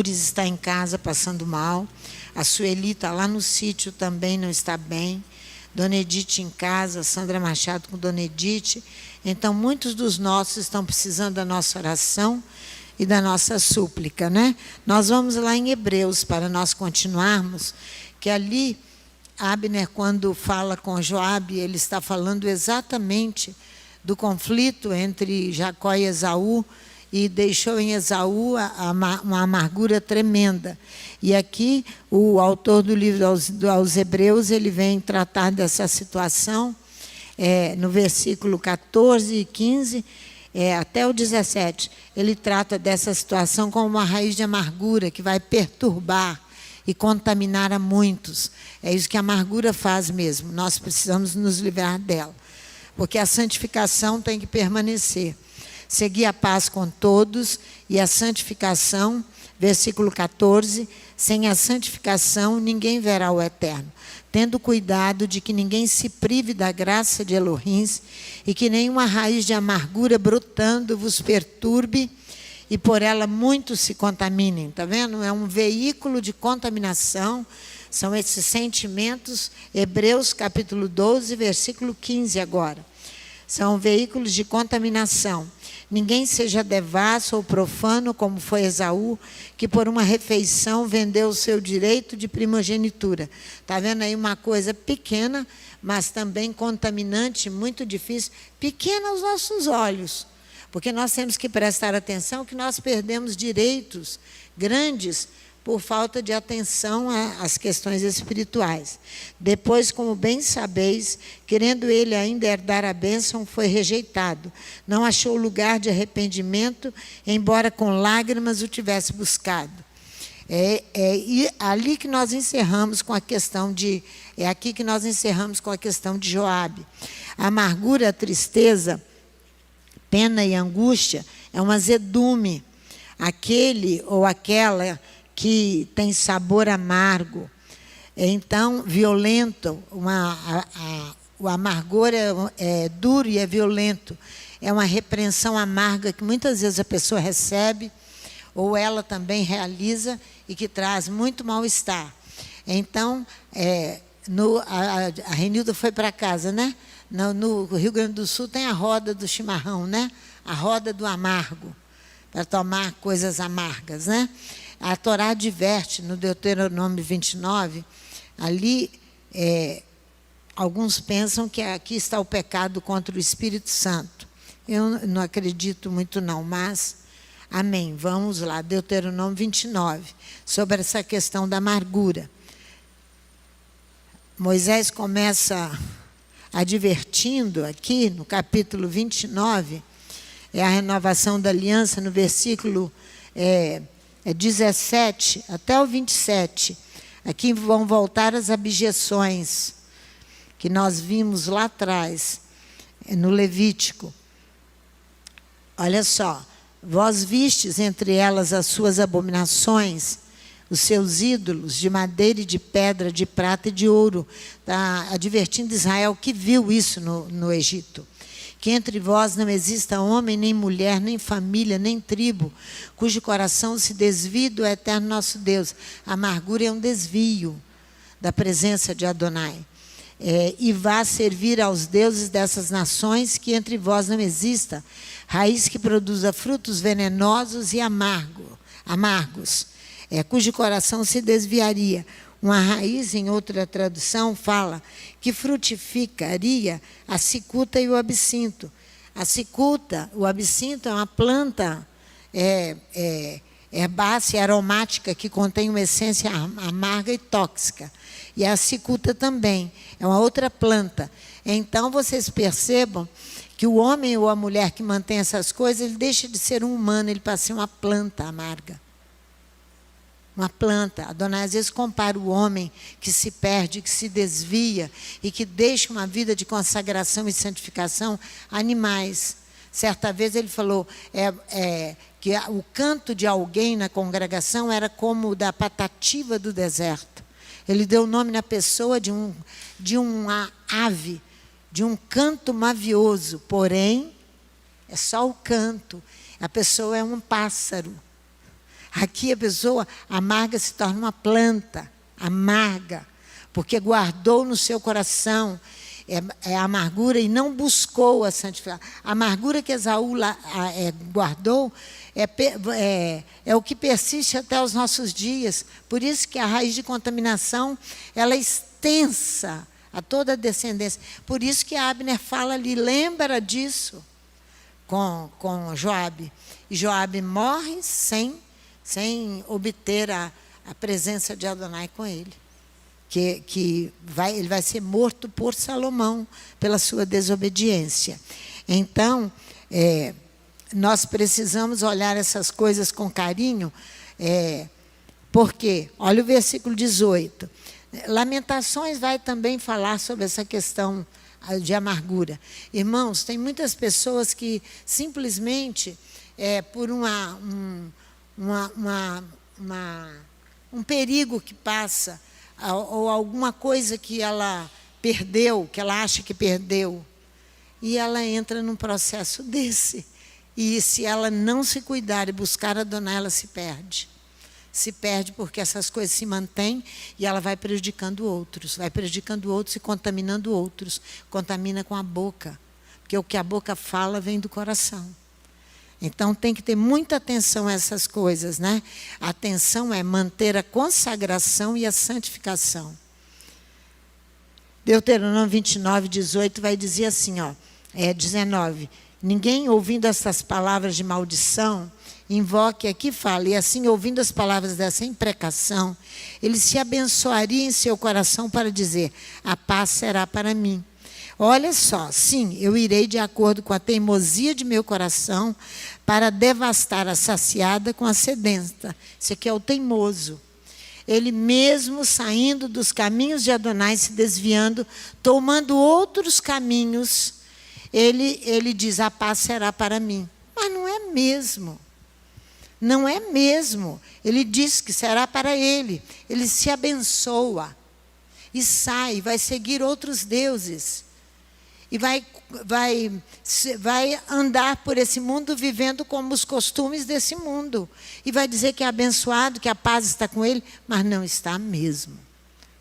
Loures está em casa passando mal. A Sueli está lá no sítio também, não está bem. Dona Edith em casa, Sandra Machado com Dona Edith. Então, muitos dos nossos estão precisando da nossa oração e da nossa súplica, né? Nós vamos lá em Hebreus para nós continuarmos, que ali Abner, quando fala com Joabe, ele está falando exatamente do conflito entre Jacó e Esaú, e deixou em Esaú uma amargura tremenda. E aqui, o autor do livro aos Hebreus, ele vem tratar dessa situação, no versículo 14 e 15, até o 17, ele trata dessa situação como uma raiz de amargura que vai perturbar e contaminar a muitos. É isso que a amargura faz mesmo, nós precisamos nos livrar dela, porque a santificação tem que permanecer. Seguir a paz com todos e a santificação, versículo 14, sem a santificação ninguém verá o Eterno, tendo cuidado de que ninguém se prive da graça de Elohim e que nenhuma raiz de amargura brotando vos perturbe e por ela muitos se contaminem. Está vendo? É um veículo de contaminação, são esses sentimentos, Hebreus capítulo 12, versículo 15 agora. São veículos de contaminação. Ninguém seja devasso ou profano, como foi Esaú, que por uma refeição vendeu o seu direito de primogenitura. Está vendo aí uma coisa pequena, mas também contaminante, muito difícil, pequena aos nossos olhos, porque nós temos que prestar atenção que nós perdemos direitos grandes por falta de atenção às questões espirituais. Depois, como bem sabeis, querendo ele ainda herdar a bênção, foi rejeitado. Não achou lugar de arrependimento, embora com lágrimas o tivesse buscado. E ali que nós encerramos com a questão de... É aqui que nós encerramos com a questão de Joabe. A amargura, a tristeza, pena e angústia é um azedume. Aquele ou aquela que tem sabor amargo, então violento, o amargor é duro e é violento, é uma repreensão amarga que muitas vezes a pessoa recebe, ou ela também realiza, e que traz muito mal-estar. Então, a Renilda foi para casa, né? No Rio Grande do Sul tem a roda do chimarrão, né? A roda do amargo, para tomar coisas amargas, né? A Torá adverte, no Deuteronômio 29, ali, alguns pensam que aqui está o pecado contra o Espírito Santo. Eu não acredito muito não, mas, amém. Vamos lá, Deuteronômio 29, sobre essa questão da amargura. Moisés começa advertindo aqui, no capítulo 29, a renovação da aliança, no versículo 17 até o 27. Aqui vão voltar as abjeções que nós vimos lá atrás, no Levítico. Olha só, vós vistes entre elas as suas abominações, os seus ídolos de madeira e de pedra, de prata e de ouro. Está advertindo Israel que viu isso no Egito. Que entre vós não exista homem, nem mulher, nem família, nem tribo, cujo coração se desvie do eterno nosso Deus. A amargura é um desvio da presença de Adonai. E vá servir aos deuses dessas nações, que entre vós não exista raiz que produza frutos venenosos e amargos, cujo coração se desviaria. Uma raiz, em outra tradução, fala que frutificaria a cicuta e o absinto. A cicuta, o absinto, é uma planta herbácea aromática que contém uma essência amarga e tóxica. E a cicuta também é uma outra planta. Então, vocês percebam que o homem ou a mulher que mantém essas coisas, ele deixa de ser um humano, ele passa a ser uma planta amarga. Uma planta. Adonai às vezes compara o homem que se perde, que se desvia e que deixa uma vida de consagração e santificação a animais. Certa vez ele falou que o canto de alguém na congregação era como o da patativa do deserto. Ele deu o nome na pessoa de uma ave, de um canto mavioso, porém, é só o canto. A pessoa é um pássaro. Aqui a pessoa amarga se torna uma planta amarga, porque guardou no seu coração a amargura e não buscou a santificação. A amargura que Esaú guardou é o que persiste até os nossos dias. Por isso que a raiz de contaminação ela é extensa a toda a descendência. Por isso que Abner fala ali, lembra disso com Joabe. E Joabe morre sem obter a presença de Adonai com ele. Ele vai ser morto por Salomão, pela sua desobediência. Então, nós precisamos olhar essas coisas com carinho, porque, olha o versículo 18. Lamentações vai também falar sobre essa questão de amargura. Irmãos, tem muitas pessoas que simplesmente, por um perigo que passa, ou alguma coisa que ela perdeu, que ela acha que perdeu, e ela entra num processo desse. E se ela não se cuidar e buscar Adonai, ela se perde. Se perde porque essas coisas se mantêm e ela vai prejudicando outros e contaminando outros. Contamina com a boca, porque o que a boca fala vem do coração. Então tem que ter muita atenção a essas coisas, né? A atenção é manter a consagração e a santificação. Deuteronômio 29, 18 vai dizer assim, 19. Ninguém ouvindo essas palavras de maldição, invoque aqui, fala, e assim ouvindo as palavras dessa imprecação, ele se abençoaria em seu coração para dizer, a paz será para mim. Olha só, sim, eu irei de acordo com a teimosia de meu coração para devastar a saciada com a sedenta. Esse aqui é o teimoso. Ele mesmo saindo dos caminhos de Adonai, se desviando, tomando outros caminhos, ele diz, a paz será para mim. Mas não é mesmo. Não é mesmo. Ele diz que será para ele. Ele se abençoa e sai, vai seguir outros deuses. E vai andar por esse mundo vivendo como os costumes desse mundo. E vai dizer que é abençoado, que a paz está com ele, mas não está mesmo.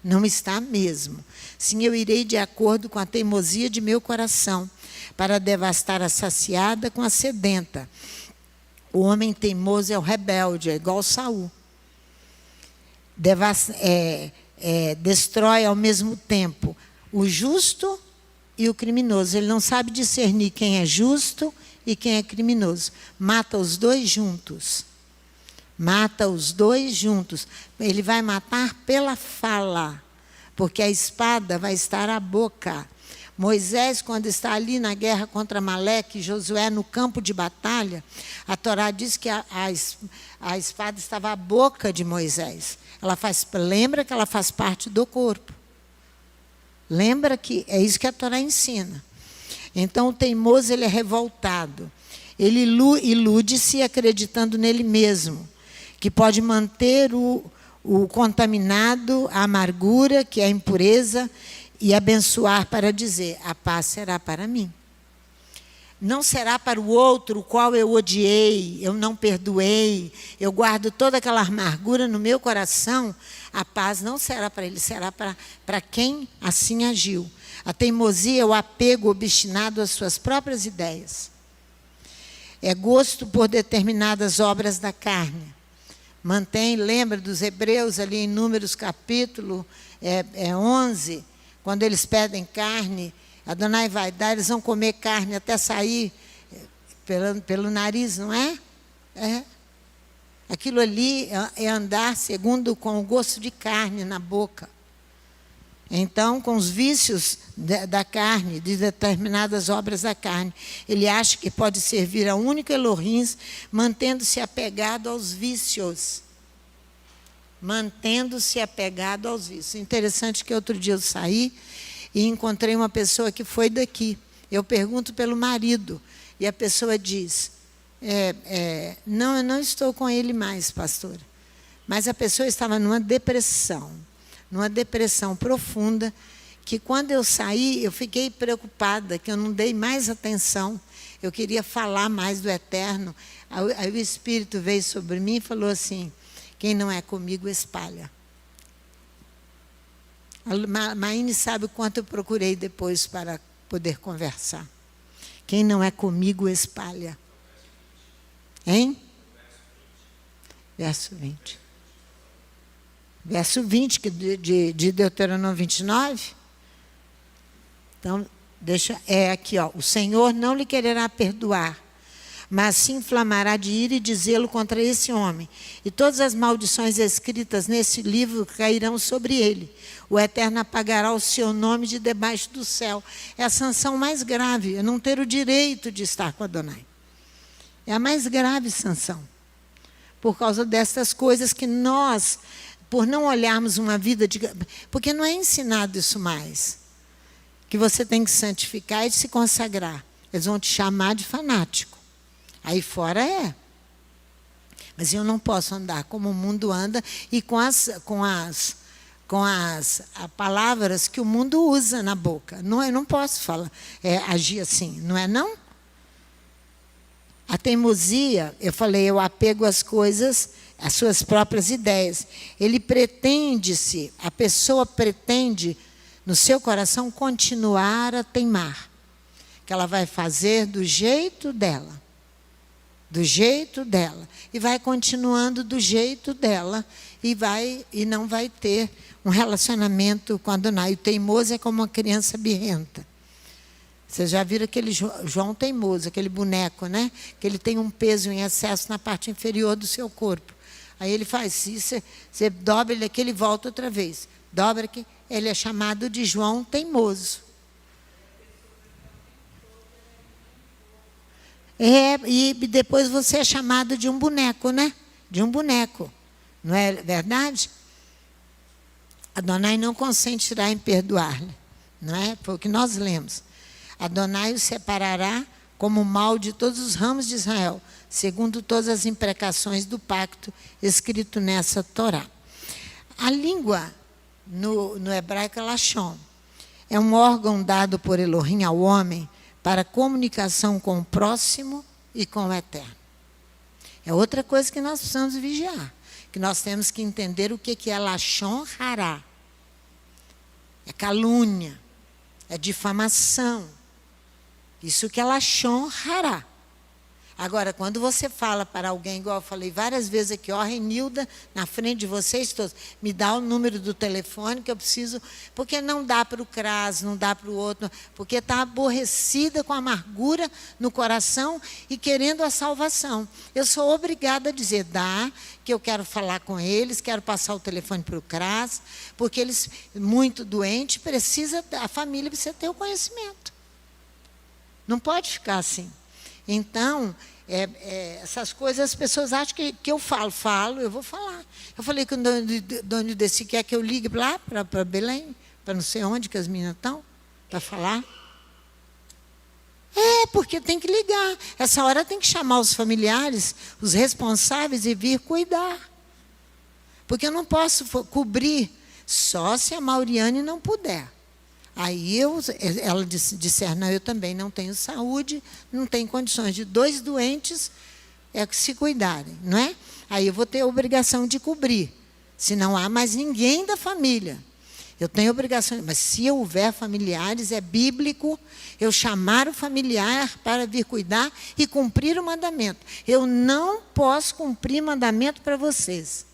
Não está mesmo. Sim, eu irei de acordo com a teimosia de meu coração, para devastar a saciada com a sedenta. O homem teimoso é o rebelde, é igual Saul. Destrói ao mesmo tempo o justo e o criminoso. Ele não sabe discernir quem é justo e quem é criminoso. Mata os dois juntos. Mata os dois juntos. Ele vai matar pela fala, porque a espada vai estar à boca. Moisés, quando está ali na guerra contra Amaleque, Josué no campo de batalha, a Torá diz que a espada estava à boca de Moisés. Lembra que ela faz parte do corpo. Lembra que é isso que a Torá ensina. Então, o teimoso, ele é revoltado. Ele ilude-se acreditando nele mesmo, que pode manter o contaminado, a amargura, que é a impureza, e abençoar para dizer, a paz será para mim. Não será para o outro, o qual eu odiei, eu não perdoei, eu guardo toda aquela amargura no meu coração. A paz não será para ele, será para quem assim agiu. A teimosia é o apego obstinado às suas próprias ideias. É gosto por determinadas obras da carne. Lembra dos Hebreus ali em Números capítulo 11, quando eles pedem carne, Adonai vai dar, eles vão comer carne até sair pelo nariz, não é? Aquilo ali é andar segundo com o gosto de carne na boca. Então, com os vícios da carne, de determinadas obras da carne, ele acha que pode servir a único Elohim, mantendo-se apegado aos vícios. Mantendo-se apegado aos vícios. Interessante que outro dia eu saí e encontrei uma pessoa que foi daqui. Eu pergunto pelo marido, e a pessoa diz, não, eu não estou com ele mais, pastora. Mas a pessoa estava numa depressão profunda, que quando eu saí, eu fiquei preocupada, que eu não dei mais atenção. Eu queria falar mais do eterno. Aí o Espírito veio sobre mim e falou assim: quem não é comigo, espalha. A Maine sabe o quanto eu procurei depois para poder conversar. Quem não é comigo, espalha. Hein? Verso 20. Verso 20 de Deuteronômio 29. Então, aqui, ó. O Senhor não lhe quererá perdoar, mas se inflamará de ira e de zelo contra esse homem. E todas as maldições escritas nesse livro cairão sobre ele. O Eterno apagará o seu nome de debaixo do céu. É a sanção mais grave, é não ter o direito de estar com Adonai. É a mais grave sanção. Por causa dessas coisas que nós, por não olharmos uma vida de... Porque não é ensinado isso mais. Que você tem que santificar e se consagrar. Eles vão te chamar de fanático. Aí fora é. Mas eu não posso andar como o mundo anda e com as palavras que o mundo usa na boca. Não, eu não posso agir assim, não é não? A teimosia, eu falei, eu apego às coisas, às suas próprias ideias. A pessoa pretende, no seu coração, continuar a teimar. Que ela vai fazer do jeito dela. Do jeito dela. E vai continuando do jeito dela. E não vai ter um relacionamento com Adonai. O teimoso é como uma criança birrenta. Vocês já viram aquele João teimoso, aquele boneco, né? Que ele tem um peso em excesso na parte inferior do seu corpo. Aí ele faz isso, você dobra ele aqui, ele volta outra vez. Dobra aqui, ele é chamado de João teimoso. E depois você é chamado de um boneco, né? De um boneco. Não é verdade? Adonai não consentirá em perdoar-lhe. Não é? Foi o que nós lemos. Adonai o separará como mal de todos os ramos de Israel, segundo todas as imprecações do pacto escrito nessa Torá. A língua, no hebraico, é lashon. É um órgão dado por Elohim ao homem para comunicação com o próximo e com o eterno. É outra coisa que nós precisamos vigiar, que nós temos que entender o que é lashon hará. É calúnia, é difamação. Isso que é lashon hará. Agora, quando você fala para alguém, igual eu falei várias vezes aqui, ó, Renilda, na frente de vocês todos, me dá o número do telefone que eu preciso, porque não dá para o CRAS, não dá para o outro, porque está aborrecida com amargura no coração e querendo a salvação. Eu sou obrigada a dizer, dá, que eu quero falar com eles, quero passar o telefone para o CRAS, porque eles, muito doentes, a família precisa ter o conhecimento. Não pode ficar assim. Então, essas coisas as pessoas acham que eu falo, eu vou falar. Eu falei que o dono desse quer que eu ligue lá para Belém, para não sei onde que as meninas estão, para falar. Porque tem que ligar. Essa hora tem que chamar os familiares, os responsáveis e vir cuidar. Porque eu não posso cobrir só se a Mauriane não puder. Aí ela disser, não, eu também não tenho saúde, não tenho condições de 2 doentes que se cuidarem, não é? Aí eu vou ter a obrigação de cobrir, se não há mais ninguém da família. Eu tenho obrigação, mas se houver familiares, é bíblico eu chamar o familiar para vir cuidar e cumprir o mandamento. Eu não posso cumprir mandamento para vocês.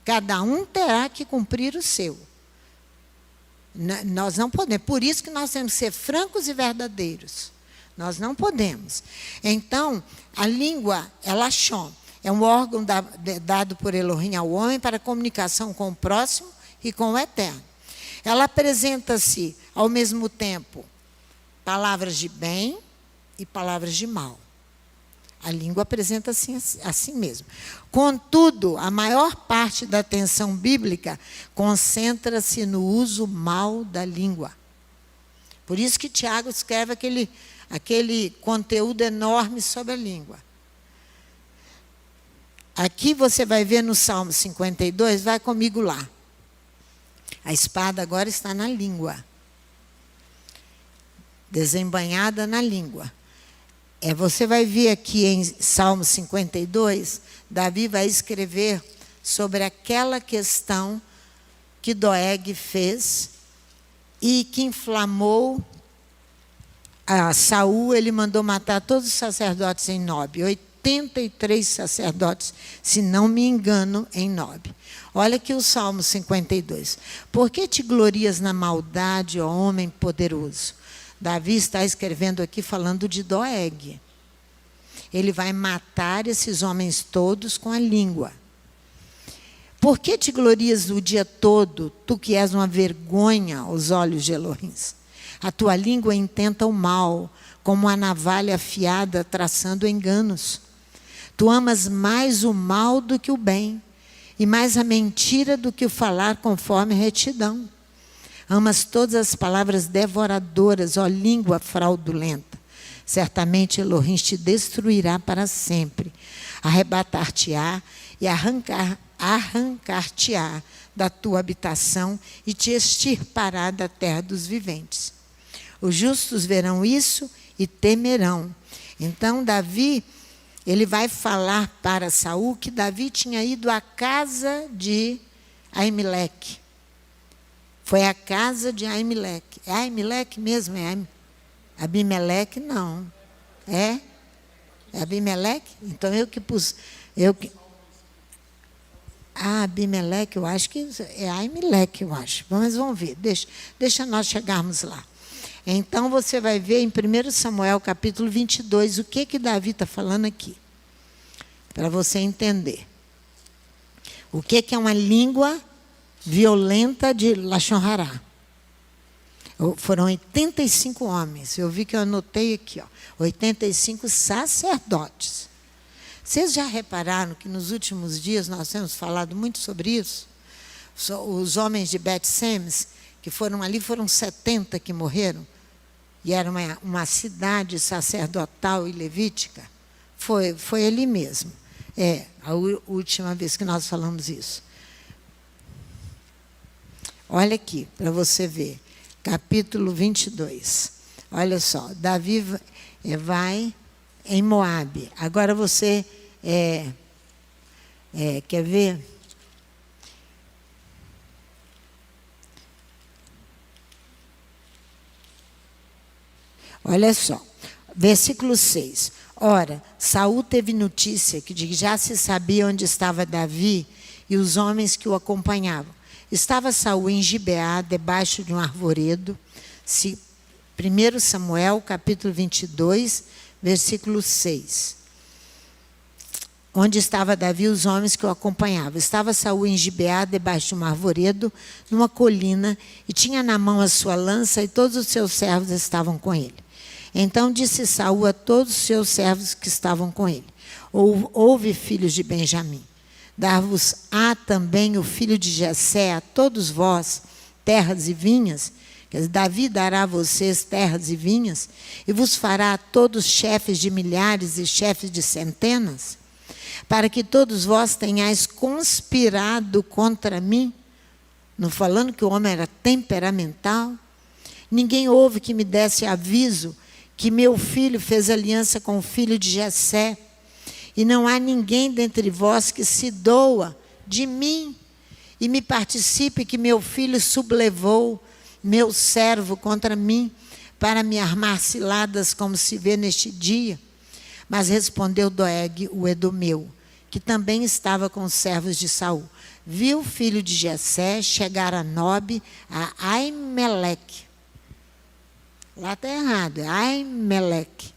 Cada um terá que cumprir o seu. Nós não podemos. Por isso que nós temos que ser francos e verdadeiros. Nós não podemos. Então, a língua é lashon. É um órgão dado por Elohim ao homem para comunicação com o próximo e com o eterno. Ela apresenta-se, ao mesmo tempo, palavras de bem e palavras de mal. A língua apresenta-se assim mesmo. Contudo, a maior parte da atenção bíblica concentra-se no uso mal da língua. Por isso que Tiago escreve aquele conteúdo enorme sobre a língua. Aqui você vai ver no Salmo 52, vai comigo lá. A espada agora está na língua. desembainhada na língua. Você vai ver aqui em Salmo 52, Davi vai escrever sobre aquela questão que Doeg fez e que inflamou a Saul. Ele mandou matar todos os sacerdotes em Nob, 83 sacerdotes, se não me engano, em Nob. Olha aqui o Salmo 52. Por que te glorias na maldade, ó homem poderoso? Davi está escrevendo aqui falando de Doeg. Ele vai matar esses homens todos com a língua. Por que te glorias o dia todo, tu que és uma vergonha aos olhos de Elohim? A tua língua intenta o mal, como a navalha afiada traçando enganos. Tu amas mais o mal do que o bem, e mais a mentira do que o falar conforme a retidão. Amas todas as palavras devoradoras, ó língua fraudulenta. Certamente Elohim te destruirá para sempre, arrebatar-te-á e arrancar-te-á da tua habitação e te extirpará da terra dos viventes. Os justos verão isso e temerão. Então Davi, ele vai falar para Saul que Davi tinha ido à casa de Aimeleque. Foi a casa de Aimeleque. É Aimeleque mesmo? É Abimeleque? Não. É Abimeleque? Então eu que pus... Abimeleque, eu acho que é Aimeleque, eu acho. Mas vamos ver, deixa nós chegarmos lá. Então você vai ver em 1 Samuel capítulo 22 o que Davi está falando aqui. Para você entender. O que é uma língua violenta de Lashon Hará. Foram 85 homens. Eu vi que eu anotei aqui, 85 sacerdotes. Vocês já repararam que nos últimos dias nós temos falado muito sobre isso? Os homens de Bet-Semes, que foram ali, foram 70 que morreram. E era uma cidade sacerdotal e levítica. Foi ali mesmo. A última vez que nós falamos isso. Olha aqui, para você ver. Capítulo 22. Olha só, Davi vai em Moabe. Agora você quer ver? Olha só, versículo 6. Ora, Saul teve notícia que já se sabia onde estava Davi e os homens que o acompanhavam. Estava Saul em Gibeá, debaixo de um arvoredo. 1 Samuel, capítulo 22, versículo 6. Onde estava Davi e os homens que o acompanhavam. Estava Saul em Gibeá, debaixo de um arvoredo, numa colina, e tinha na mão a sua lança, e todos os seus servos estavam com ele. Então disse Saul a todos os seus servos que estavam com ele: ouve, filhos de Benjamim, dar-vos-á também o filho de Jessé, a todos vós, terras e vinhas. Quer dizer, Davi dará a vocês terras e vinhas, e vos fará a todos chefes de milhares e chefes de centenas, para que todos vós tenhais conspirado contra mim. Não falando que o homem era temperamental. Ninguém houve que me desse aviso que meu filho fez aliança com o filho de Jessé, e não há ninguém dentre vós que se doa de mim e me participe que meu filho sublevou meu servo contra mim para me armar ciladas como se vê neste dia. Mas respondeu Doeg, o edomeu, que também estava com os servos de Saul. Viu o filho de Jessé chegar a Nob, a Aimeleque. Lá está errado, é Aimeleque,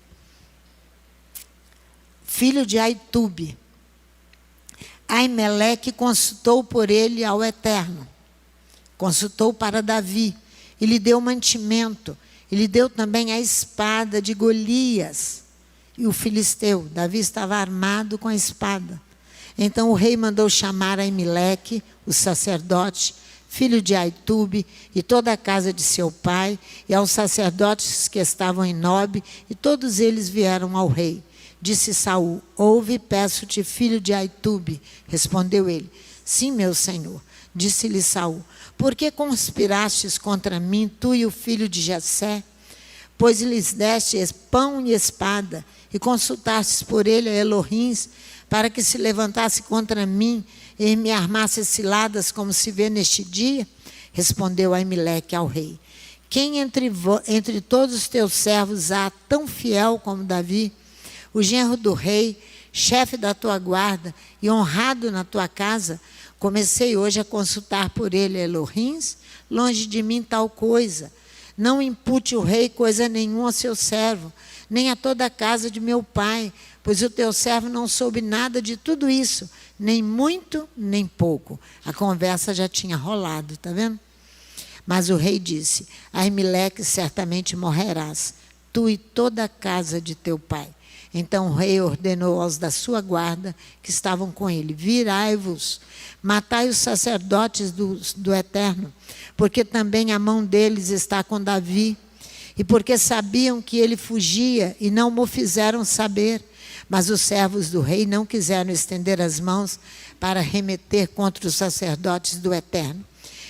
filho de Aitube. Aimeleque consultou por ele ao Eterno, consultou para Davi, e lhe deu mantimento, e lhe deu também a espada de Golias, e o filisteu. Davi estava armado com a espada. Então o rei mandou chamar Aimeleque, o sacerdote, filho de Aitube, e toda a casa de seu pai, e aos sacerdotes que estavam em Nob, e todos eles vieram ao rei. Disse Saul: ouve, peço-te, filho de Aitube. Respondeu ele: sim, meu senhor. Disse-lhe Saul: por que conspirastes contra mim, tu e o filho de Jessé? pois lhes deste pão e espada, e consultastes por ele a Elohims, para que se levantasse contra mim e me armasse ciladas, como se vê neste dia? Respondeu Aimeleque ao rei: quem entre todos os teus servos há tão fiel como Davi, o genro do rei, chefe da tua guarda e honrado na tua casa? Comecei hoje a consultar por ele a Elohims, longe de mim tal coisa. Não impute o rei coisa nenhuma ao seu servo, nem a toda a casa de meu pai, pois o teu servo não soube nada de tudo isso, nem muito, nem pouco. A conversa já tinha rolado, está vendo? Mas o rei disse: Aimeleque, certamente morrerás, tu e toda a casa de teu pai. Então o rei ordenou aos da sua guarda que estavam com ele: virai-vos, matai os sacerdotes do Eterno, porque também a mão deles está com Davi, e porque sabiam que ele fugia e não mo fizeram saber. Mas os servos do rei não quiseram estender as mãos para remeter contra os sacerdotes do Eterno.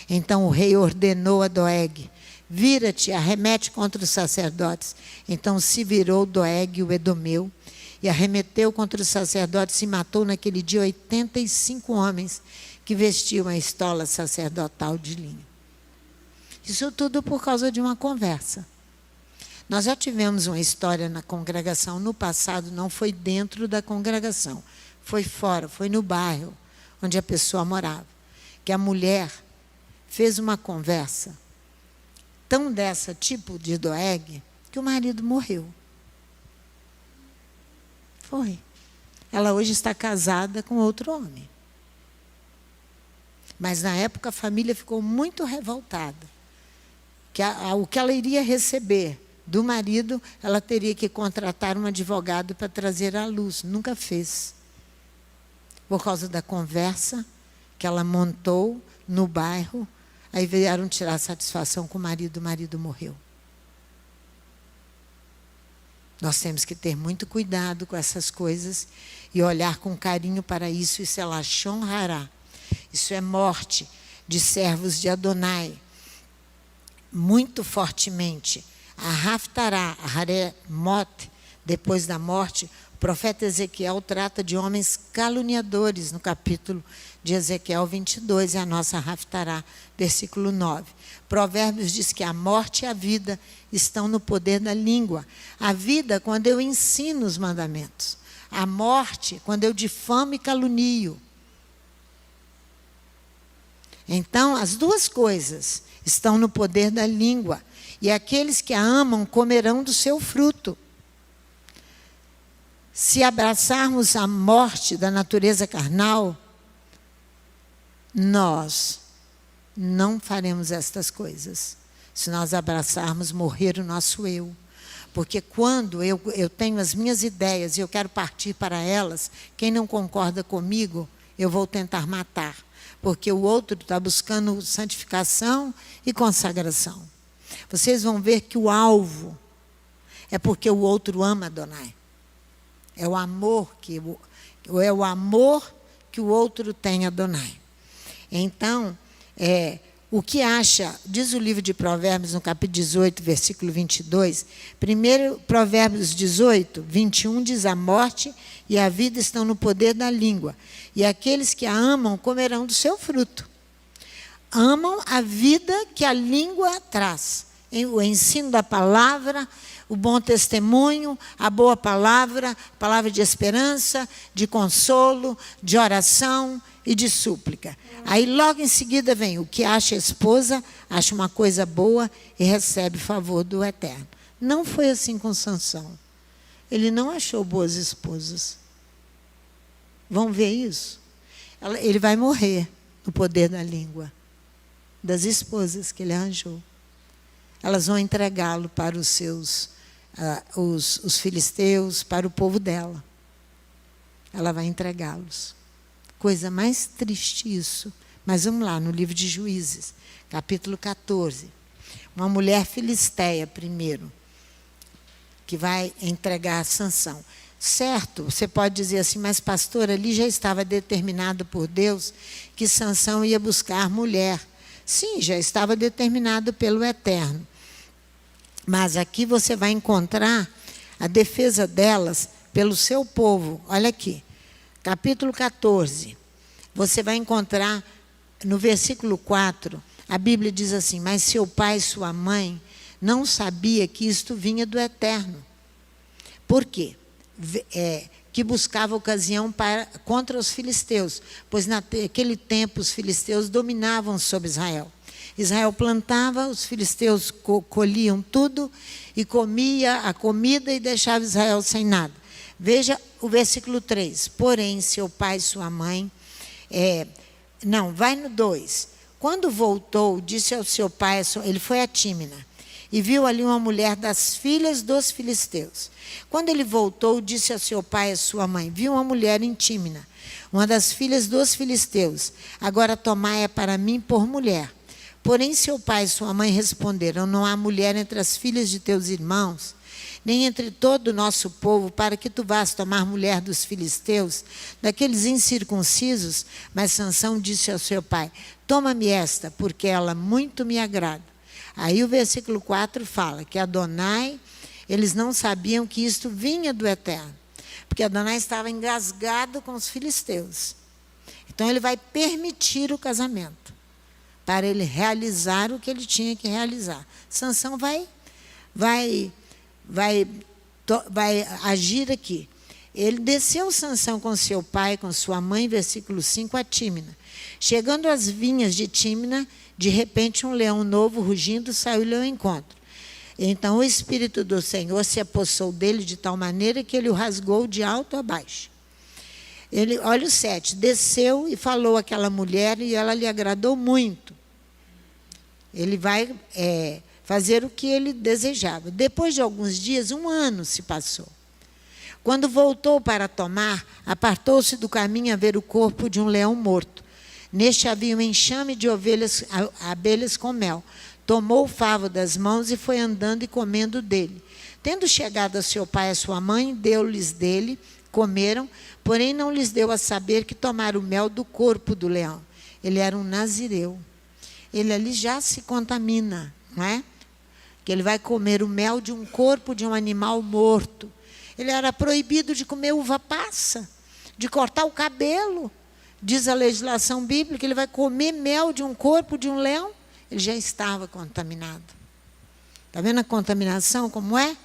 Então o rei ordenou a Doeg: vira-te, arremete contra os sacerdotes. Então se virou Doeg, o edomeu, e arremeteu contra os sacerdotes e matou naquele dia 85 homens que vestiam a estola sacerdotal de linho. Isso tudo por causa de uma conversa. Nós já tivemos uma história na congregação no passado, não foi dentro da congregação, foi fora, foi no bairro onde a pessoa morava, que a mulher fez uma conversa tão dessa tipo de Doeg, que o marido morreu. Foi. Ela hoje está casada com outro homem. Mas na época a família ficou muito revoltada. Que o que ela iria receber do marido, ela teria que contratar um advogado para trazer à luz. Nunca fez. Por causa da conversa que ela montou no bairro, aí vieram tirar satisfação com o marido morreu. Nós temos que ter muito cuidado com essas coisas e olhar com carinho para isso. Isso é Lashon Hará. Isso é morte de servos de Adonai. Muito fortemente. A Haftará, a Haremot, depois da morte, o profeta Ezequiel trata de homens caluniadores no capítulo de Ezequiel 22, é a nossa Haftará, versículo 9. Provérbios diz que a morte e a vida estão no poder da língua. A vida, quando eu ensino os mandamentos. A morte, quando eu difamo e calunio. Então, as duas coisas estão no poder da língua. E aqueles que a amam comerão do seu fruto. Se abraçarmos a morte da natureza carnal, nós não faremos estas coisas. Se nós abraçarmos morrer o nosso eu. Porque quando eu tenho as minhas ideias e eu quero partir para elas, quem não concorda comigo, eu vou tentar matar. Porque o outro está buscando santificação e consagração. Vocês vão ver que o alvo é porque o outro ama Adonai. É o amor que o outro tem a Adonai. Então, o que acha, diz o livro de Provérbios, no capítulo 18, versículo 22, primeiro Provérbios 18, 21, diz: a morte e a vida estão no poder da língua, e aqueles que a amam comerão do seu fruto. Amam a vida que a língua traz. O ensino da palavra, o bom testemunho, a boa palavra, palavra de esperança, de consolo, de oração e de súplica. Aí logo em seguida vem o que acha a esposa, acha uma coisa boa e recebe favor do Eterno. Não foi assim com Sansão. Ele não achou boas esposas. Vão ver isso? Ele vai morrer no poder da língua, das esposas que ele arranjou. Elas vão entregá-lo para os seus, os filisteus, para o povo dela. Ela vai entregá-los. Coisa mais triste isso. Mas vamos lá, no livro de Juízes, capítulo 14. Uma mulher filisteia, primeiro, que vai entregar a Sansão. Certo, você pode dizer assim, mas pastor, ali já estava determinado por Deus que Sansão ia buscar mulher. Sim, já estava determinado pelo Eterno. Mas aqui você vai encontrar a defesa delas pelo seu povo. Olha aqui, capítulo 14. Você vai encontrar no versículo 4, a Bíblia diz assim: mas seu pai e sua mãe não sabia que isto vinha do Eterno. Por quê? Que buscava ocasião contra os filisteus, pois naquele tempo os filisteus dominavam sobre Israel. Israel plantava, os filisteus colhiam tudo e comia a comida e deixava Israel sem nada. Veja o versículo 3. Porém, seu pai e sua mãe... vai no 2. Quando voltou, disse ao seu pai... Ele foi a Tímina e viu ali uma mulher das filhas dos filisteus. Quando ele voltou, disse a seu pai e a sua mãe: viu uma mulher em Tímina, uma das filhas dos filisteus. Agora tomai-a para mim por mulher. Porém, seu pai e sua mãe responderam: não há mulher entre as filhas de teus irmãos, nem entre todo o nosso povo, para que tu vás tomar mulher dos filisteus, daqueles incircuncisos. Mas Sansão disse ao seu pai: toma-me esta, porque ela muito me agrada. Aí o versículo 4 fala que Adonai, eles não sabiam que isto vinha do Eterno, porque Adonai estava engasgado com os filisteus. Então ele vai permitir o casamento, para ele realizar o que ele tinha que realizar. Sansão vai agir aqui. Ele desceu Sansão com seu pai, com sua mãe, versículo 5, a Tímina. Chegando às vinhas de Tímina, de repente um leão novo, rugindo, saiu-lhe ao encontro. Então o Espírito do Senhor se apossou dele de tal maneira que ele o rasgou de alto a baixo. Olha o 7. Desceu e falou àquela mulher, e ela lhe agradou muito. Ele vai fazer o que ele desejava. Depois de alguns dias, 1 ano se passou. Quando voltou para tomar, apartou-se do caminho a ver o corpo de um leão morto. Neste havia um enxame de abelhas com mel. Tomou o favo das mãos e foi andando e comendo dele. Tendo chegado a seu pai e a sua mãe, deu-lhes dele, comeram, porém não lhes deu a saber que tomaram o mel do corpo do leão. Ele era um nazireu. Ele ali já se contamina, não é? Que ele vai comer o mel de um corpo de um animal morto. Ele era proibido de comer uva passa, de cortar o cabelo. Diz a legislação bíblica, ele vai comer mel de um corpo de um leão. Ele já estava contaminado. Está vendo a contaminação como é?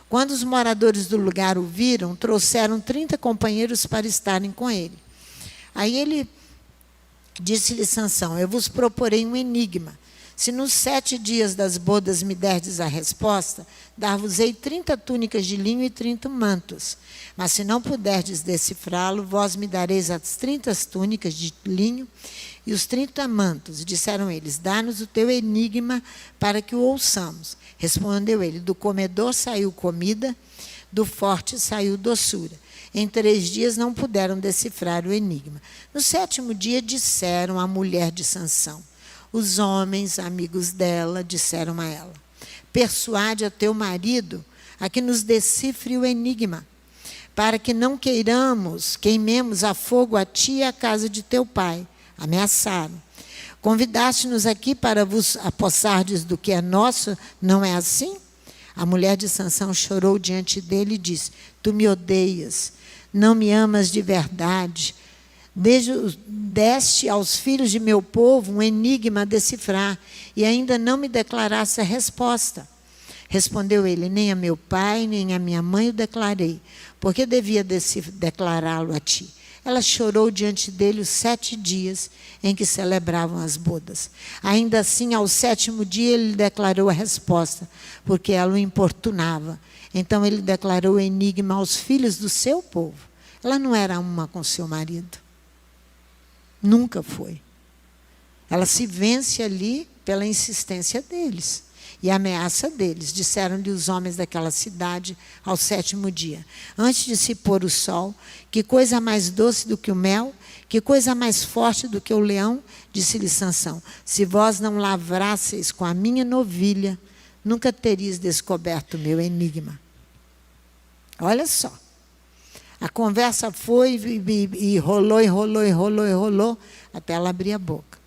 Quando os moradores do lugar o viram, trouxeram 30 companheiros para estarem com ele. Aí ele disse-lhe Sansão: eu vos proporei um enigma. Se nos 7 dias das bodas me derdes a resposta, dar-vos-ei 30 túnicas de linho e 30 mantos. Mas se não puderdes decifrá-lo, vós me dareis as 30 túnicas de linho e os 30 mantos. Disseram eles: dá-nos o teu enigma para que o ouçamos. Respondeu ele: do comedor saiu comida, do forte saiu doçura. Em 3 dias não puderam decifrar o enigma. No 7º dia disseram à mulher de Sansão: os homens, amigos dela, disseram a ela: persuade a teu marido a que nos decifre o enigma, para que não queimemos a fogo a ti e a casa de teu pai. Ameaçaram. Convidaste-nos aqui para vos apossardes do que é nosso, não é assim? A mulher de Sansão chorou diante dele e disse: tu me odeias, não me amas de verdade. Deste aos filhos de meu povo um enigma a decifrar, e ainda não me declaraste a resposta. Respondeu ele: nem a meu pai, nem a minha mãe o declarei, porque devia declará-lo a ti. Ela chorou diante dele os 7 dias em que celebravam as bodas. Ainda assim, ao 7º dia, ele lhe declarou a resposta, porque ela o importunava. Então ele declarou o enigma aos filhos do seu povo. Ela não era uma com seu marido. Nunca foi. Ela se vence ali pela insistência deles e a ameaça deles. Disseram-lhe os homens daquela cidade ao 7º dia: antes de se pôr o sol, que coisa mais doce do que o mel, que coisa mais forte do que o leão, disse-lhe Sansão: se vós não lavrasseis com a minha novilha, nunca teríeis descoberto o meu enigma. Olha só. A conversa foi e rolou, até ela abrir a boca.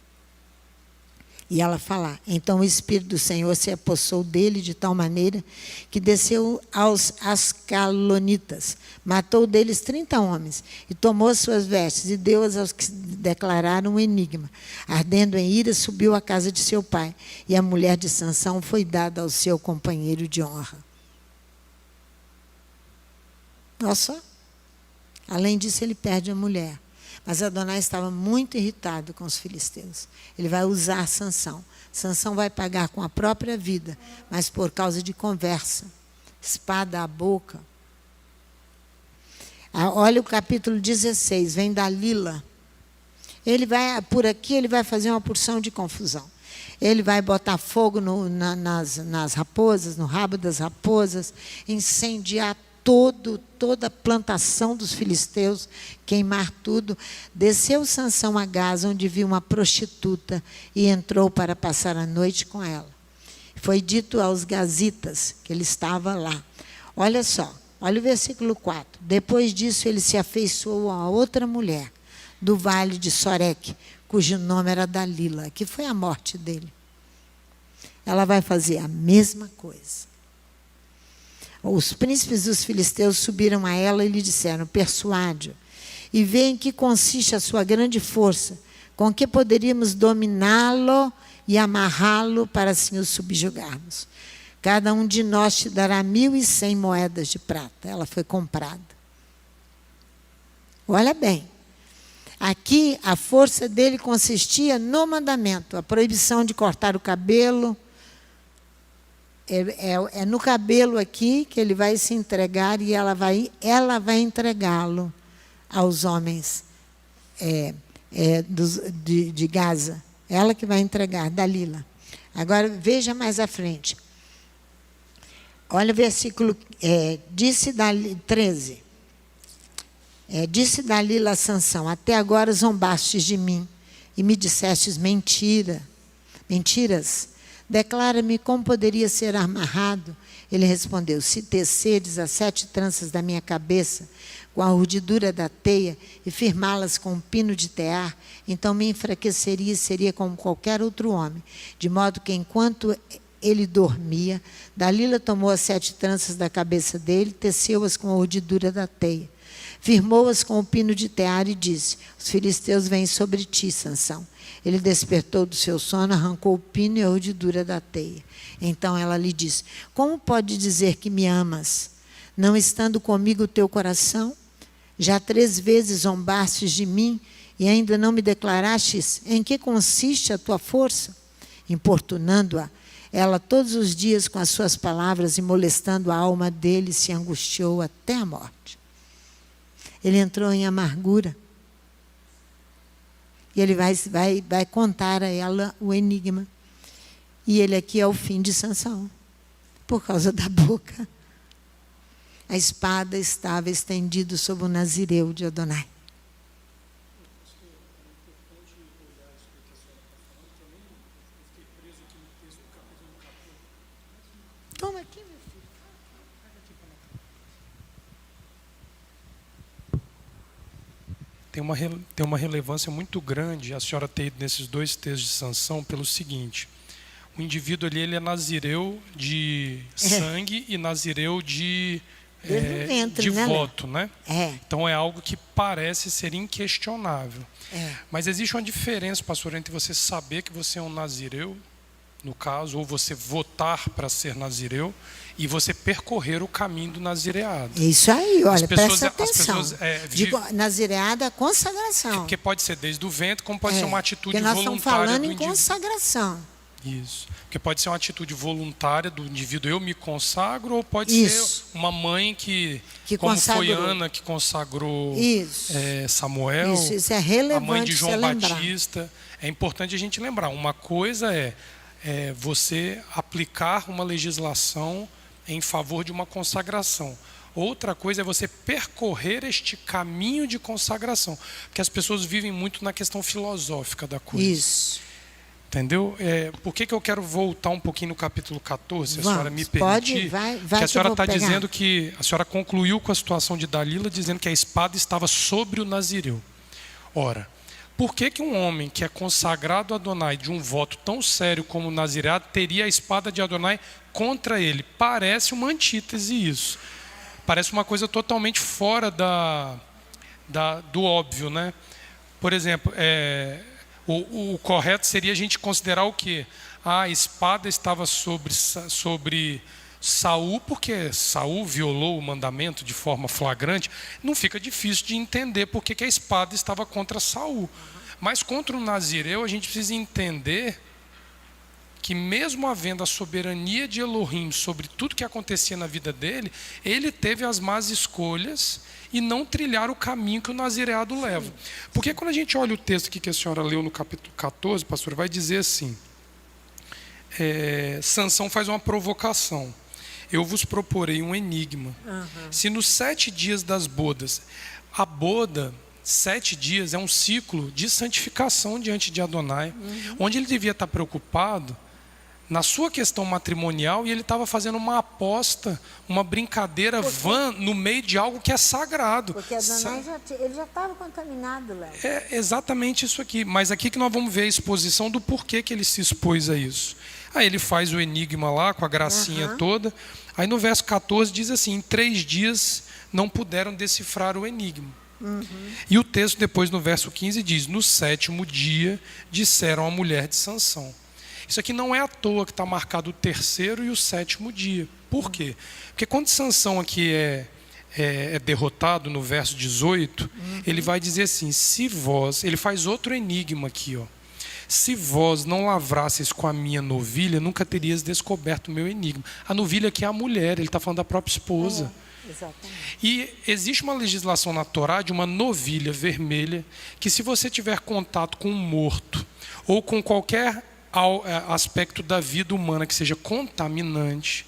E ela fala: então o Espírito do Senhor se apossou dele de tal maneira que desceu aos Ascalonitas, matou deles 30 homens, e tomou as suas vestes, e deu-as aos que declararam um enigma. Ardendo em ira, subiu à casa de seu pai, e a mulher de Sansão foi dada ao seu companheiro de honra. Nossa, além disso, ele perde a mulher. Mas Adonai estava muito irritado com os filisteus. Ele vai usar Sansão. Sansão vai pagar com a própria vida, mas por causa de conversa. Espada à boca. Olha o capítulo 16, vem Dalila. Ele vai, por aqui, ele vai fazer uma porção de confusão. Ele vai botar fogo nas raposas, no rabo das raposas, incendiar toda a plantação dos filisteus, queimar tudo. Desceu Sansão a Gaza, onde viu uma prostituta, e entrou para passar a noite com ela. Foi dito aos gazitas que ele estava lá. Olha só, olha o versículo 4. Depois disso, ele se afeiçoou a outra mulher, do vale de Soreque, cujo nome era Dalila, que foi a morte dele. Ela vai fazer a mesma coisa. Os príncipes dos filisteus subiram a ela e lhe disseram: persuade-o, e vê em que consiste a sua grande força, com que poderíamos dominá-lo e amarrá-lo para assim o subjugarmos. Cada um de nós te dará 1.100 moedas de prata. Ela foi comprada. Olha bem, aqui a força dele consistia no mandamento, a proibição de cortar o cabelo. É no cabelo aqui que ele vai se entregar, e ela vai entregá-lo aos homens de Gaza. Ela que vai entregar, Dalila. Agora, veja mais à frente. Olha o versículo 13. Disse Dalila a Sansão: até agora zombastes de mim e me dissestes mentiras. Declara-me como poderia ser amarrado. Ele respondeu: se teceres as 7 tranças da minha cabeça com a urdidura da teia e firmá-las com um pino de tear, então me enfraqueceria e seria como qualquer outro homem. De modo que, enquanto ele dormia, Dalila tomou as 7 tranças da cabeça dele, teceu-as com a urdidura da teia. Firmou-as com o pino de tear e disse: os filisteus vêm sobre ti, Sansão. Ele despertou do seu sono, arrancou o pino e a urdidura da teia. Então ela lhe disse: como pode dizer que me amas, não estando comigo o teu coração? Já 3 vezes zombastes de mim e ainda não me declarastes em que consiste a tua força? Importunando-a, ela todos os dias com as suas palavras e molestando a alma dele, se angustiou até a morte. Ele entrou em amargura. E ele vai contar a ela o enigma. E ele aqui é o fim de Sansão, por causa da boca. A espada estava estendida sobre o nazireu de Adonai. Toma aqui, meu filho. Tem uma relevância muito grande a senhora ter ido nesses 2 textos de Sansão pelo seguinte: o indivíduo ali, ele é nazireu de sangue e nazireu de ventre, né, voto, né? Então é algo que parece ser inquestionável. Mas existe uma diferença, pastor, entre você saber que você é um nazireu, no caso, ou você votar para ser nazireu, e você percorrer o caminho do nazireado. Isso aí, olha, pessoas, presta atenção. Digo, nazireado é consagração. Porque pode ser desde o ventre, como pode ser uma atitude voluntária. Porque nós estamos falando em consagração. Isso. Porque pode ser uma atitude voluntária do indivíduo, eu me consagro, ou pode ser uma mãe que como consagrou. Foi Ana que consagrou Samuel, isso é relevante, a mãe de João Batista. É importante a gente lembrar, uma coisa é você aplicar uma legislação em favor de uma consagração. Outra coisa é você percorrer este caminho de consagração. Porque as pessoas vivem muito na questão filosófica da coisa. Isso. Entendeu? Por que eu quero voltar um pouquinho no capítulo 14, se a senhora me permitir? Vai que a senhora está dizendo que a senhora concluiu com a situação de Dalila, dizendo que a espada estava sobre o nazireu. Ora, por que que um homem que é consagrado a Adonai de um voto tão sério como o nazireado teria a espada de Adonai contra ele? Parece uma antítese isso. Parece uma coisa totalmente fora do óbvio, né? Por exemplo, o correto seria a gente considerar o quê? A espada estava sobre Saul, porque Saul violou o mandamento de forma flagrante. Não fica difícil de entender por que a espada estava contra Saul. Mas contra o nazireu, a gente precisa entender que mesmo havendo a soberania de Elohim sobre tudo que acontecia na vida dele, ele teve as más escolhas e não trilhar o caminho que o nazireado leva. Porque quando a gente olha o texto aqui que a senhora leu no capítulo 14, pastor, vai dizer assim, Sansão faz uma provocação. Eu vos proporei um enigma. Se nos 7 dias das bodas, a boda, 7 dias é um ciclo de santificação diante de Adonai, onde ele devia estar preocupado na sua questão matrimonial e ele estava fazendo uma aposta, uma brincadeira vã no meio de algo que é sagrado. Porque Adonai ele já estava contaminado, Léo. É exatamente isso aqui. Mas aqui que nós vamos ver a exposição do porquê que ele se expôs a isso. Aí ele faz o enigma lá, com a gracinha toda. Aí no verso 14 diz assim, em 3 dias não puderam decifrar o enigma. E o texto depois no verso 15 diz, no 7º dia disseram à mulher de Sansão. Isso aqui não é à toa que está marcado o 3º e o 7º dia. Por quê? Porque quando Sansão aqui é derrotado no verso 18, ele vai dizer assim, se vós, ele faz outro enigma aqui, ó. Se vós não lavrasseis com a minha novilha, nunca terias descoberto o meu enigma. A novilha aqui é a mulher, ele está falando da própria esposa. Exatamente. E existe uma legislação na Torá de uma novilha vermelha, que se você tiver contato com um morto, ou com qualquer aspecto da vida humana que seja contaminante,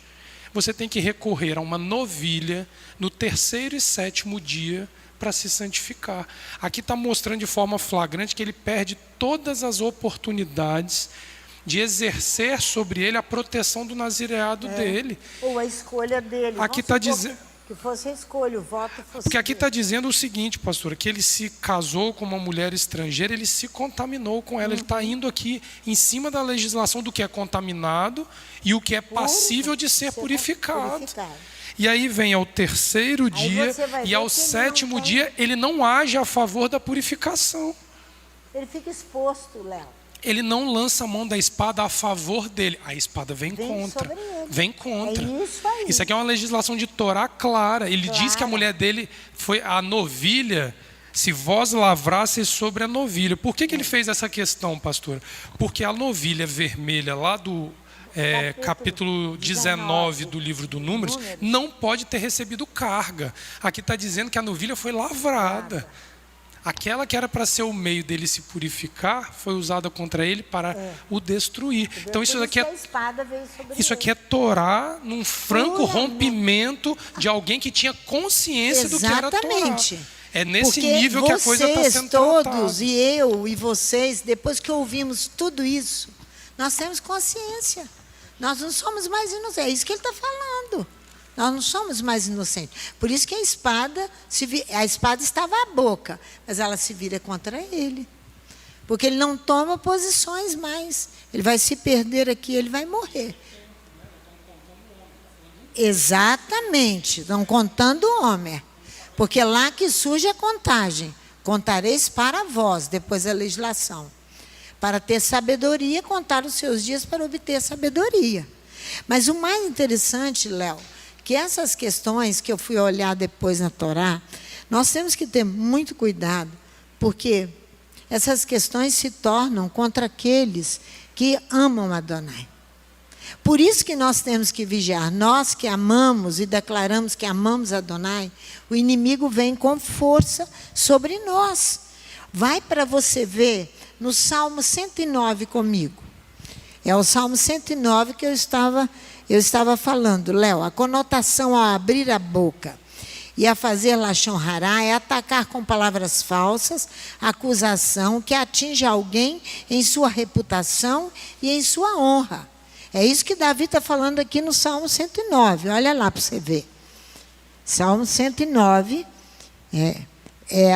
você tem que recorrer a uma novilha no 3º e 7º dia para se santificar. Aqui está mostrando de forma flagrante que ele perde todas as oportunidades de exercer sobre ele a proteção do nazireado dele. Ou a escolha dele. Aqui está dizendo que fosse a escolha, o voto fosse. Porque aqui está dizendo o seguinte, pastora, que ele se casou com uma mulher estrangeira, ele se contaminou com ela. Ele está indo aqui em cima da legislação do que é contaminado e o que é passível de ser purificado. E aí vem ao 3º dia e ao 7º dia ele não age a favor da purificação. Ele fica exposto, Léo. Ele não lança a mão da espada a favor dele. A espada vem contra. Vem contra. É isso aí. Isso aqui é uma legislação de Torá clara. Ele diz que a mulher dele foi a novilha, se vós lavrasseis sobre a novilha. Por que ele fez essa questão, pastor? Porque a novilha vermelha lá do capítulo 19 do livro do Números não pode ter recebido carga. Aqui está dizendo que a novilha foi lavrada. Aquela que era para ser o meio dele se purificar foi usada contra ele para o destruir. Então isso aqui é Torá num franco rompimento de alguém que tinha consciência do que era Torá. É nesse nível que a coisa está sendo tratada. Todos, e eu e vocês, depois que ouvimos tudo isso, nós temos consciência. Nós não somos mais inocentes. É isso que ele está falando. Nós não somos mais inocentes. Por isso que a espada estava à boca, mas ela se vira contra ele. Porque ele não toma posições mais. Ele vai se perder aqui, ele vai morrer. Exatamente. Estão contando o homem. Porque lá que surge a contagem. Contareis para vós, depois da legislação. Para ter sabedoria, contar os seus dias para obter sabedoria. Mas o mais interessante, Léo, que essas questões que eu fui olhar depois na Torá, nós temos que ter muito cuidado, porque essas questões se tornam contra aqueles que amam Adonai. Por isso que nós temos que vigiar. Nós que amamos e declaramos que amamos Adonai, o inimigo vem com força sobre nós. Vai para você ver no Salmo 109 comigo. É o Salmo 109 que eu estava falando, Léo. A conotação ao abrir a boca e a fazer lashon hará é atacar com palavras falsas, acusação que atinge alguém em sua reputação e em sua honra. É isso que Davi está falando aqui no Salmo 109. Olha lá para você ver. Salmo 109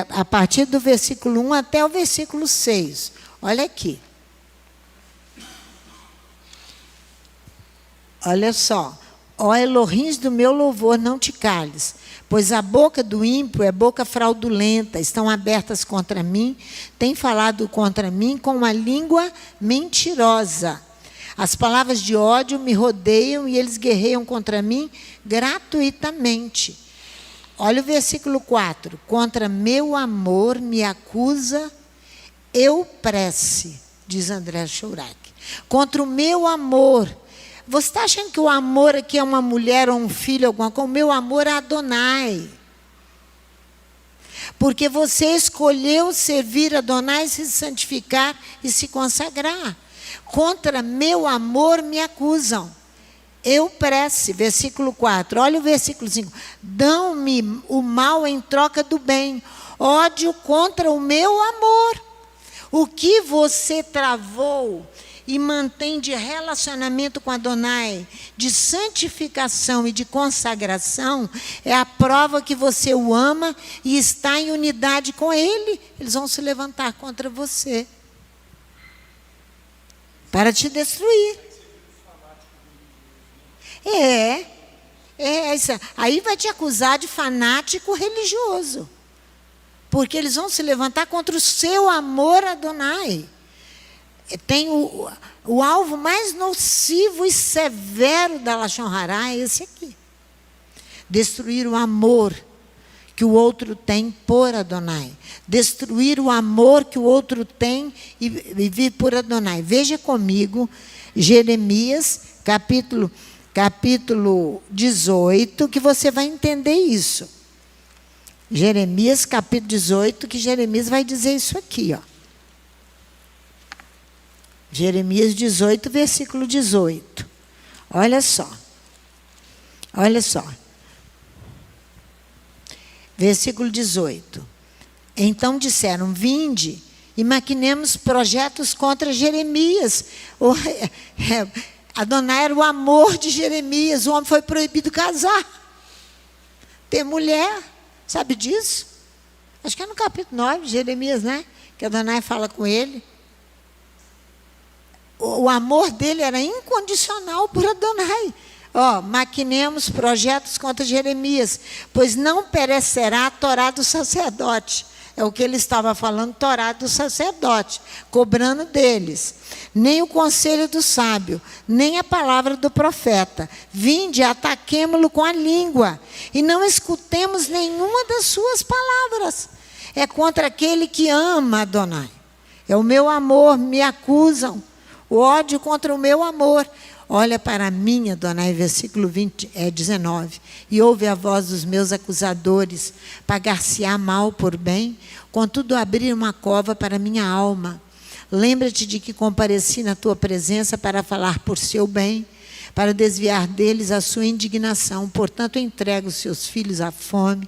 a partir do versículo 1 até o versículo 6. Olha aqui. Olha só. Ó Elohim do meu louvor, não te cales, pois a boca do ímpio é boca fraudulenta, estão abertas contra mim, têm falado contra mim com uma língua mentirosa. As palavras de ódio me rodeiam e eles guerreiam contra mim gratuitamente. Olha o versículo 4. Contra meu amor me acusa Eupresse, diz André Chourac. Contra o meu amor. Você está achando que o amor aqui é uma mulher ou um filho, alguma coisa? O meu amor é Adonai. Porque você escolheu servir Adonai, se santificar e se consagrar. Contra meu amor me acusam. Eupresse, versículo 4. Olha o versículo 5. Dão-me o mal em troca do bem. Ódio contra o meu amor. O que você travou e mantém de relacionamento com Adonai, de santificação e de consagração, é a prova que você o ama e está em unidade com Ele. Eles vão se levantar contra você para te destruir. Aí vai te acusar de fanático religioso, porque eles vão se levantar contra o seu amor a Adonai. Tem o alvo mais nocivo e severo da Lashon Hará é esse aqui. Destruir o amor que o outro tem por Adonai. Destruir o amor que o outro tem e viver por Adonai. Veja comigo Jeremias, capítulo 18, que você vai entender isso. Jeremias, capítulo 18, que Jeremias vai dizer isso aqui, ó. Jeremias 18, versículo 18. Olha só. Olha só. Versículo 18. Então disseram, vinde e maquinemos projetos contra Jeremias. Adonai era o amor de Jeremias. O homem foi proibido casar. Ter mulher. Sabe disso? Acho que é no capítulo 9 de Jeremias, né? Que Adonai fala com ele. O amor dele era incondicional por Adonai. Maquinemos projetos contra Jeremias, pois não perecerá a Torá do sacerdote. É o que ele estava falando, Torá do sacerdote, cobrando deles. Nem o conselho do sábio, nem a palavra do profeta. Vinde, ataquemo-lo com a língua, e não escutemos nenhuma das suas palavras. É contra aquele que ama Adonai. É o meu amor, me acusam. O ódio contra o meu amor. Olha para mim, Adonai, versículo 19. E ouve a voz dos meus acusadores, pagar-se-á mal por bem, contudo abrir uma cova para minha alma. Lembra-te de que compareci na tua presença para falar por seu bem, para desviar deles a sua indignação. Portanto, entrega os seus filhos à fome,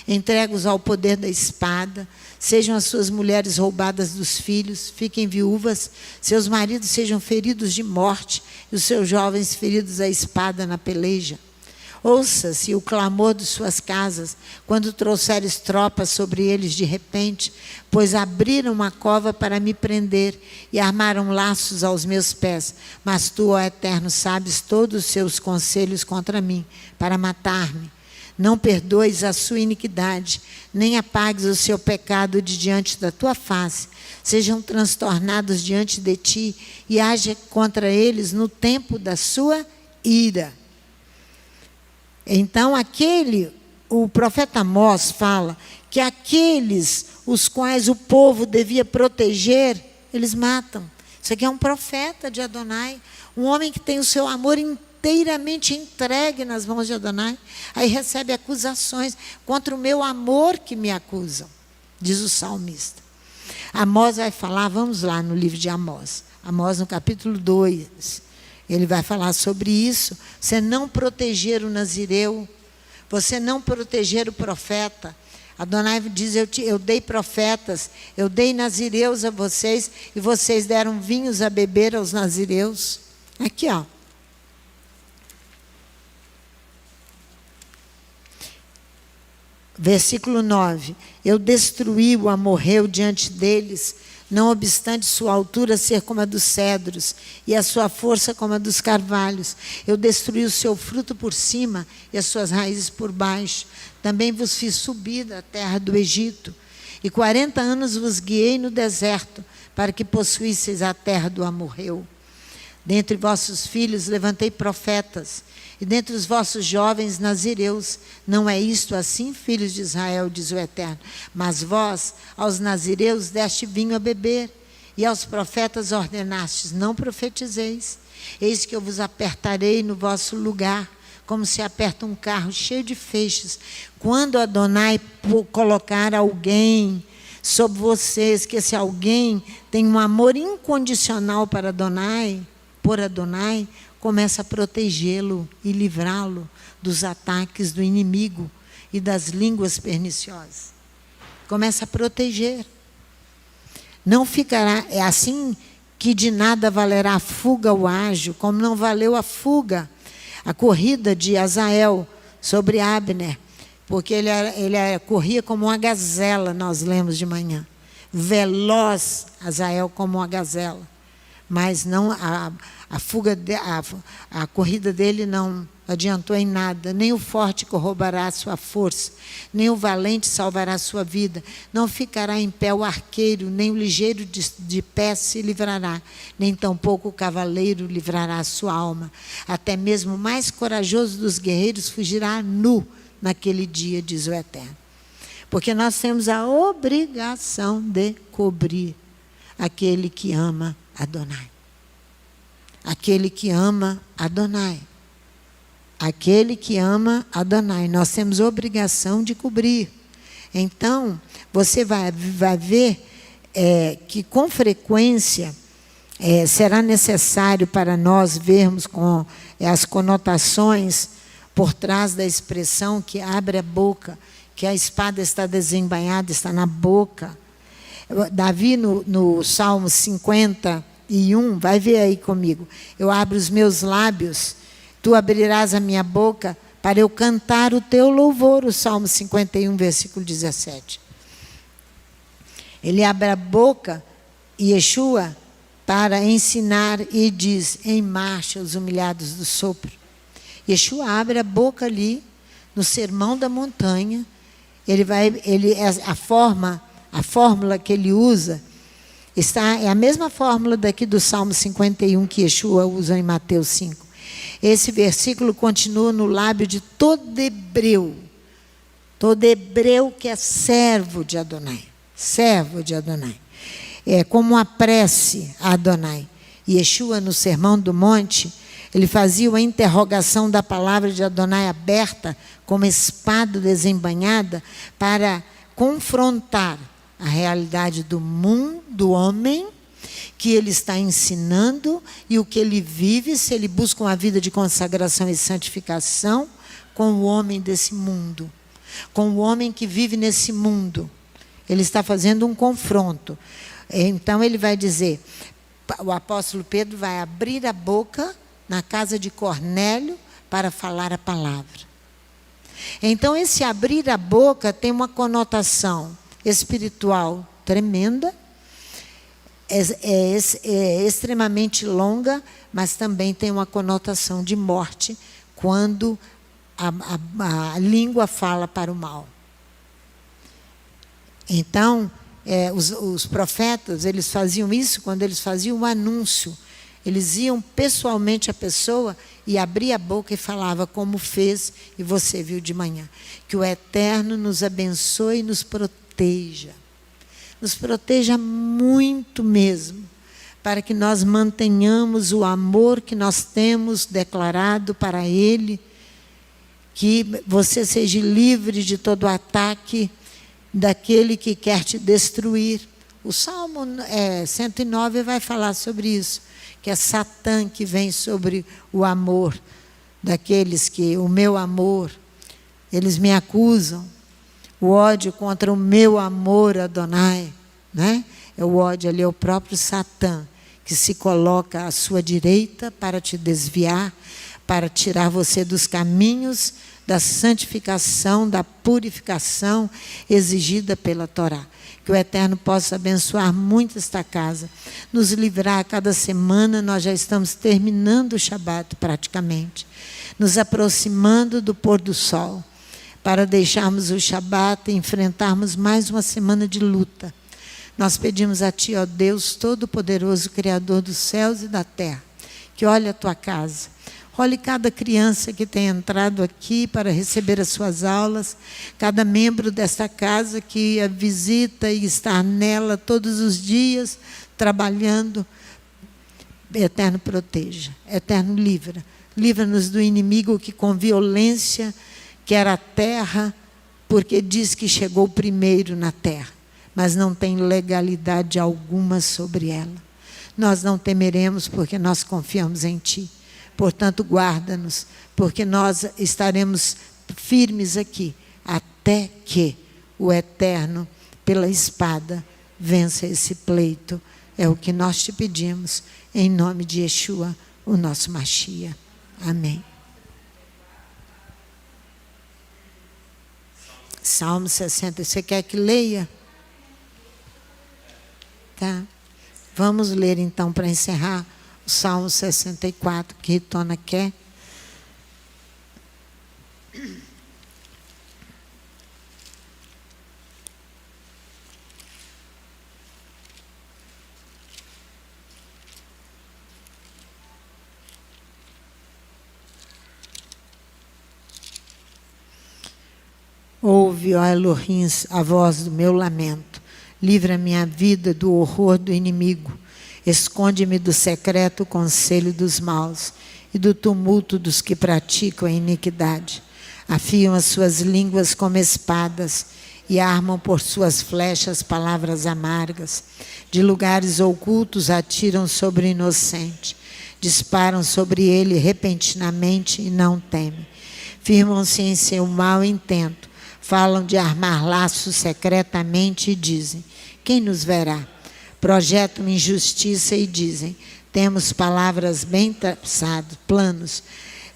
entrega-os ao poder da espada. Sejam as suas mulheres roubadas dos filhos, fiquem viúvas, seus maridos sejam feridos de morte, e os seus jovens feridos à espada na peleja. Ouça-se o clamor de suas casas, quando trouxeres tropas sobre eles de repente, pois abriram uma cova para me prender, e armaram laços aos meus pés. Mas tu, ó Eterno, sabes todos os seus conselhos contra mim, para matar-me. Não perdoes a sua iniquidade, nem apagues o seu pecado de diante da tua face. Sejam transtornados diante de ti e haja contra eles no tempo da sua ira. Então, o profeta Amós fala que aqueles os quais o povo devia proteger, eles matam. Isso aqui é um profeta de Adonai, um homem que tem o seu amor inteiramente entregue nas mãos de Adonai, aí recebe acusações contra o meu amor que me acusam, diz o salmista. Amós vai falar, vamos lá no livro de Amós, Amós no capítulo 2, ele vai falar sobre isso. Você não proteger o nazireu, você não proteger o profeta. Adonai diz, eu dei profetas, eu dei nazireus a vocês, e vocês deram vinhos a beber aos nazireus. Aqui, ó. Versículo 9. Eu destruí o amorreu diante deles, não obstante sua altura ser como a dos cedros, e a sua força como a dos carvalhos. Eu destruí o seu fruto por cima, e as suas raízes por baixo. Também vos fiz subir da terra do Egito, e 40 anos vos guiei no deserto, para que possuísseis a terra do amorreu. Dentre vossos filhos levantei profetas, e dentre os vossos jovens nazireus. Não é isto assim, filhos de Israel, diz o Eterno? Mas vós, aos nazireus, deste vinho a beber, e aos profetas ordenastes, não profetizeis. Eis que eu vos apertarei no vosso lugar, como se aperta um carro cheio de feixes. Quando Adonai colocar alguém sobre vocês, que esse alguém tem um amor incondicional para Adonai, por Adonai, começa a protegê-lo e livrá-lo dos ataques do inimigo e das línguas perniciosas. Começa a proteger. Não ficará, é assim que de nada valerá a fuga ao ágil, como não valeu a fuga, a corrida de Azael sobre Abner, porque ele corria como uma gazela, nós lemos de manhã. Veloz, Azael como uma gazela. Mas não a corrida dele não adiantou em nada. Nem o forte corroborará a sua força, nem o valente salvará a sua vida. Não ficará em pé o arqueiro, nem o ligeiro de pé se livrará, nem tampouco o cavaleiro livrará a sua alma. Até mesmo o mais corajoso dos guerreiros fugirá nu naquele dia, diz o Eterno. Porque nós temos a obrigação de cobrir aquele que ama Adonai. Aquele que ama Adonai. Aquele que ama Adonai. Nós temos obrigação de cobrir. Então, você vai ver que com frequência será necessário para nós vermos com as conotações por trás da expressão que abre a boca, que a espada está desembainhada, está na boca. Davi, no Salmo 51, vai ver aí comigo. Eu abro os meus lábios, tu abrirás a minha boca para eu cantar o teu louvor. O Salmo 51, versículo 17. Ele abre a boca, Yeshua, para ensinar e diz, em marcha os humilhados do sopro. Yeshua abre a boca ali, no Sermão da Montanha. A fórmula que ele usa é a mesma fórmula daqui do Salmo 51 que Yeshua usa em Mateus 5. Esse versículo continua no lábio de todo hebreu que é servo de Adonai. Servo de Adonai. É como uma prece a Adonai. Yeshua, no Sermão do Monte, ele fazia uma interrogação da palavra de Adonai aberta, como espada desembainhada, para confrontar a realidade do mundo, do homem, que ele está ensinando e o que ele vive, se ele busca uma vida de consagração e santificação com o homem desse mundo, com o homem que vive nesse mundo. Ele está fazendo um confronto. Então ele vai dizer, o apóstolo Pedro vai abrir a boca na casa de Cornélio para falar a palavra. Então esse abrir a boca tem uma conotação espiritual tremenda, é extremamente longa, mas também tem uma conotação de morte quando a língua fala para o mal. Então, os profetas, eles faziam isso quando eles faziam um anúncio. Eles iam pessoalmente à pessoa e abria a boca e falava como fez e você viu de manhã. Que o Eterno nos abençoe e nos proteja. Nos proteja muito mesmo, para que nós mantenhamos o amor que nós temos declarado para Ele, que você seja livre de todo ataque daquele que quer te destruir. O Salmo 109 vai falar sobre isso, que é Satã que vem sobre o amor daqueles que, o meu amor, eles me acusam. O ódio contra o meu amor, Adonai, né? O ódio ali é o próprio Satã, que se coloca à sua direita para te desviar, para tirar você dos caminhos da santificação, da purificação exigida pela Torá. Que o Eterno possa abençoar muito esta casa, nos livrar a cada semana. Nós já estamos terminando o Shabat praticamente, nos aproximando do pôr do sol, para deixarmos o Shabat e enfrentarmos mais uma semana de luta. Nós pedimos a Ti, ó Deus Todo-Poderoso, Criador dos céus e da terra, que olhe a Tua casa, olhe cada criança que tem entrado aqui para receber as suas aulas, cada membro desta casa que a visita e está nela todos os dias, trabalhando. Eterno, proteja. Eterno, livra. Livra-nos do inimigo que com violência quer a terra, porque diz que chegou primeiro na terra, mas não tem legalidade alguma sobre ela. Nós não temeremos, porque nós confiamos em Ti. Portanto, guarda-nos, porque nós estaremos firmes aqui, até que o Eterno, pela espada, vença esse pleito. É o que nós Te pedimos, em nome de Yeshua, o nosso Mashiach. Amém. Salmo 60. Você quer que leia? Tá. Vamos ler então para encerrar o Salmo 64, que Ritona quer. Ouve, ó Elohim, a voz do meu lamento. Livra minha vida do horror do inimigo. Esconde-me do secreto conselho dos maus e do tumulto dos que praticam a iniquidade. Afiam as suas línguas como espadas e armam por suas flechas palavras amargas. De lugares ocultos atiram sobre o inocente. Disparam sobre ele repentinamente e não temem. Firmam-se em seu mau intento. Falam de armar laços secretamente e dizem: quem nos verá? Projetam injustiça e dizem: temos palavras bem traçadas, planos.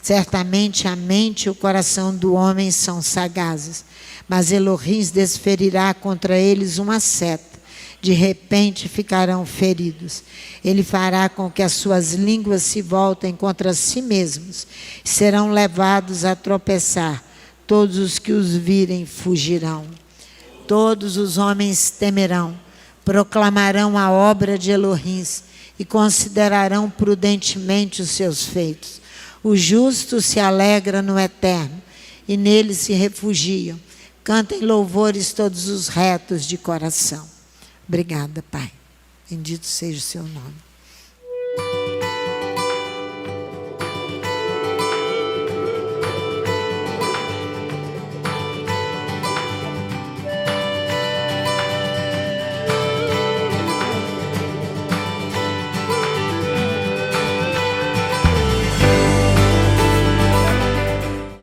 Certamente a mente e o coração do homem são sagazes, mas Elohim desferirá contra eles uma seta. De repente ficarão feridos. Ele fará com que as suas línguas se voltem contra si mesmos. Serão levados a tropeçar. Todos os que os virem fugirão. Todos os homens temerão. Proclamarão a obra de Elohim e considerarão prudentemente os seus feitos. O justo se alegra no Eterno e nele se refugiam. Cantem louvores todos os retos de coração. Obrigada, Pai. Bendito seja o seu nome.